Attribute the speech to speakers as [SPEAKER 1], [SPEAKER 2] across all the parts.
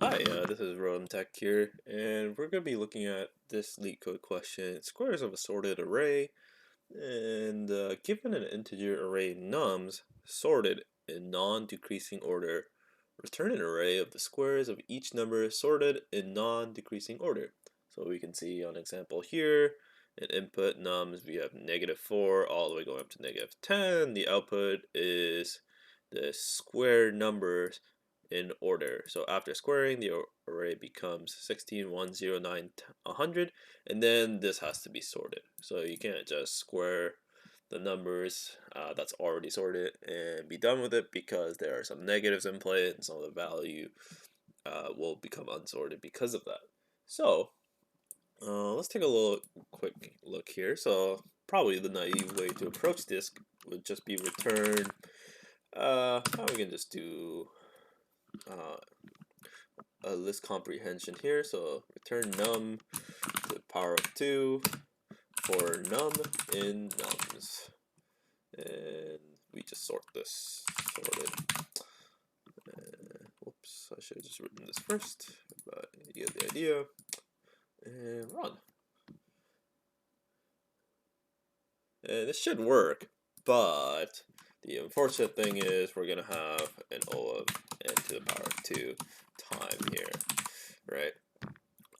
[SPEAKER 1] Hi, this is Rotem Tech here, and we're going to be looking at this LeetCode question. Squares of a sorted array, and given an integer array nums sorted in non-decreasing order, return an array of the squares of each number sorted in non-decreasing order. So we can see on example here, in input nums we have -4 all the way going up to -10. The output is the square numbers in order. So after squaring, the array becomes 16, 1, 0, 9, 100, and then this has to be sorted. So you can't just square the numbers that's already sorted and be done with it, because there are some negatives in play and some of the value will become unsorted because of that. So let's take a little quick look here. So probably the naive way to approach this would just be return. We can just do uh, a list comprehension here. So return num to the power of 2 for num in nums. And we just sort this. Sorted. Whoops, I should have just written this first, but you get the idea. And run. And this should work, but the unfortunate thing is we're going to have an O of n to the power of 2 time here, right?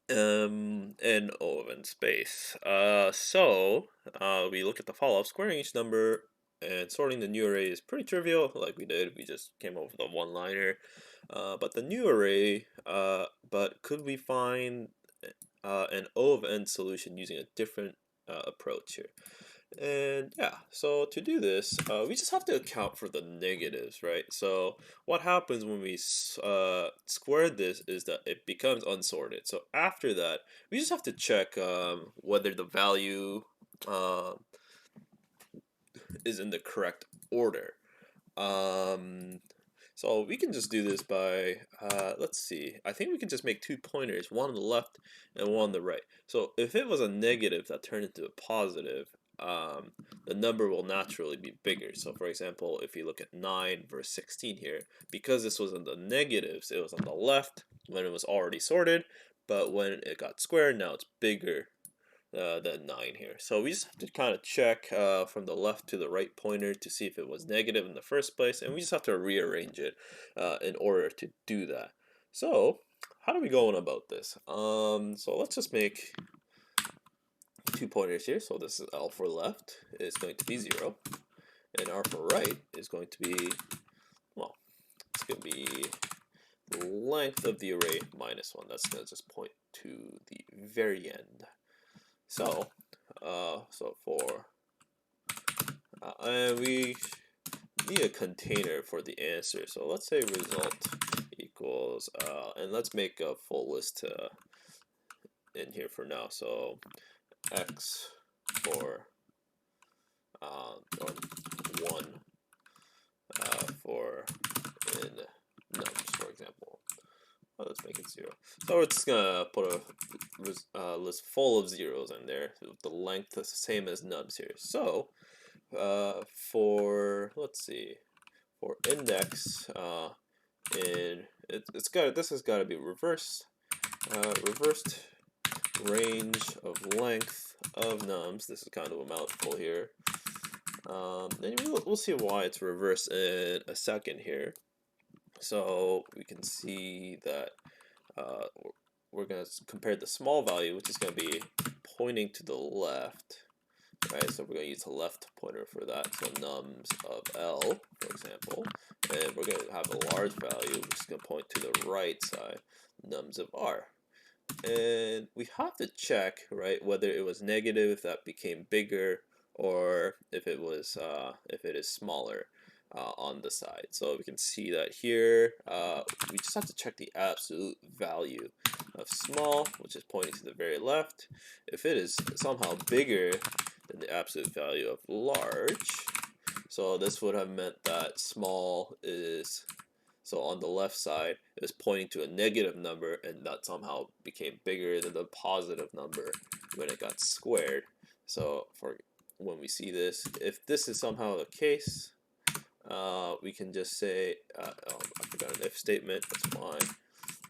[SPEAKER 1] And O of n space. We look at the follow-up. Squaring each number and sorting the new array is pretty trivial, like we did. We just came up with a one-liner. But the new array, but could we find an O of n solution using a different approach here? And yeah, so to do this, we just have to account for the negatives, right? So what happens when we square this is that it becomes unsorted. So after that, we just have to check whether the value is in the correct order. So we can just do this by, let's see, I think we can just make 2 pointers, one on the left and one on the right. So if it was a negative that turned into a positive, the number will naturally be bigger. So for example, if you look at 9 versus 16 here, because this was in the negatives, it was on the left when it was already sorted, but when it got squared, now it's bigger than 9 here. So we just have to kind of check from the left to the right pointer to see if it was negative in the first place, and we just have to rearrange it in order to do that. So how do we go on about this? So let's just make 2 pointers here. So this is L for left is going to be 0, and R for right is going to be, well, it's going to be the length of the array minus 1. That's going to just point to the very end. So, and we need a container for the answer. So let's say result equals, and let's make a full list in here for now. So x for or 1 for in nums, for example. Let's make it 0. So we're just gonna put a list full of zeros in there with the length the same as nums here. So for, let's see, for index this has got to be reversed range of length of nums. This is kind of a mouthful here. And we'll see why it's reversed in a second here. So we can see that we're going to compare the small value, which is going to be pointing to the left, right? So we're going to use the left pointer for that. So nums of L, for example, and we're going to have a large value, which is going to point to the right side, nums of R. And we have to check, right, whether it was negative, if that became bigger, or if it was if it is smaller on the side. So we can see that here. We just have to check the absolute value of small, which is pointing to the very left. If it is somehow bigger than the absolute value of large, so this would have meant that small is, so on the left side, is pointing to a negative number, and that somehow became bigger than the positive number when it got squared. So for when we see this, if this is somehow the case, we can just say, I forgot an if statement, that's fine.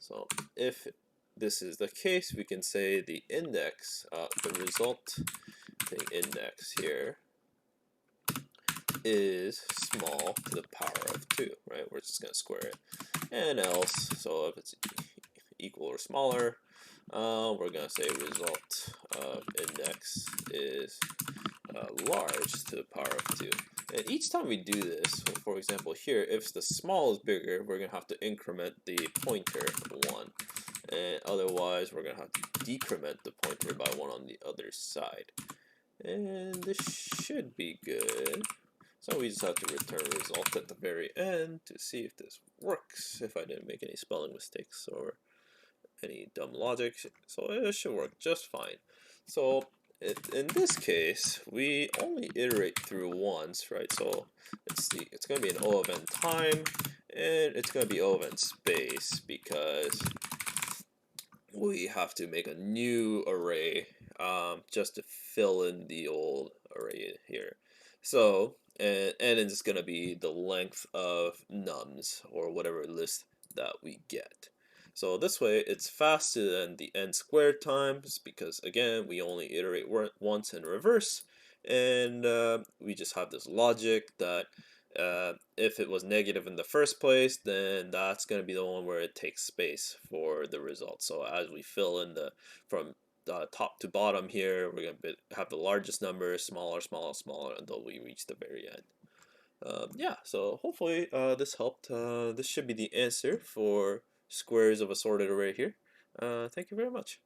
[SPEAKER 1] So if this is the case, we can say the index, the resulting index here is small to the power of 2, right? We're just going to square it. And else, so if it's equal or smaller, we're going to say result of index is large to the power of 2. And each time we do this, so for example here, if the small is bigger, we're going to have to increment the pointer 1. And otherwise, we're going to have to decrement the pointer by 1 on the other side. And this should be good. So we just have to return result at the very end to see if this works, if I didn't make any spelling mistakes or any dumb logic. So it should work just fine. So in this case, we only iterate through once, right? So it's going to be an O of n time, and it's going to be O of n space, because we have to make a new array just to fill in the old array here. So, and it's going to be the length of nums, or whatever list that we get. So this way, it's faster than the n squared times, because again, we only iterate once in reverse, and we just have this logic that if it was negative in the first place, then that's going to be the one where it takes space for the result. So as we fill in from top to bottom here, we're going to have the largest number, smaller, smaller, smaller, until we reach the very end. Yeah, so hopefully this helped. This should be the answer for squares of a sorted array here. Thank you very much.